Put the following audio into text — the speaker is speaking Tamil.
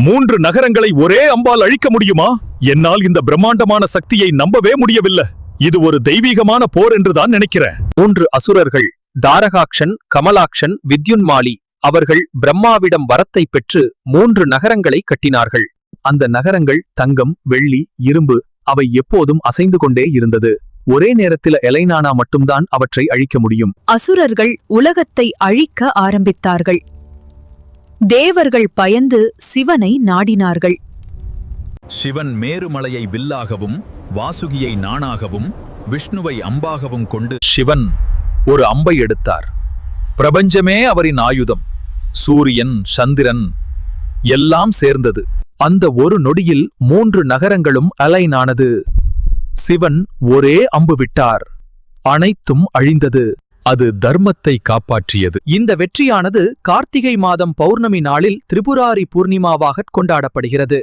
3 நகரங்களை ஒரே அம்பால் அழிக்க முடியுமா? என்னால் இந்த பிரம்மாண்டமான சக்தியை நம்பவே முடியவில்லை. இது ஒரு தெய்வீகமான போர் என்றுதான் நினைக்கிறேன். 3 அசுரர்கள் தாரகாக்ஷன், கமலாக்ஷன், வித்யுன்மாலி அவர்கள் பிரம்மாவிடம் வரத்தை பெற்று 3 நகரங்களை கட்டினார்கள். அந்த நகரங்கள் தங்கம், வெள்ளி, இரும்பு அவை எப்போதும் அசைந்து கொண்டே இருந்தது. ஒரே நேரத்தில் எலைனானா மட்டும்தான் அவற்றை அழிக்க முடியும். அசுரர்கள் உலகத்தை அழிக்க ஆரம்பித்தார்கள். தேவர்கள் பயந்து சிவனை நாடினார்கள். சிவன் மேருமலையை வில்லாகவும், வாசுகியை நாணாகவும், விஷ்ணுவை அம்பாகவும் கொண்டு சிவன் ஒரு அம்பை எடுத்தார். பிரபஞ்சமே அவரின் ஆயுதம். சூரியன், சந்திரன் எல்லாம் சேர்ந்தது. அந்த ஒரு நொடியில் 3 நகரங்களும் அலைனானது. சிவன் ஒரே அம்பு விட்டார். அனைத்தும் அழிந்தது. அது தர்மத்தை காப்பாற்றியது. இந்த வெற்றியானது கார்த்திகை மாதம் பௌர்ணமி நாளில் திரிபுராரி பூர்ணிமாவாக கொண்டாடப்படுகிறது.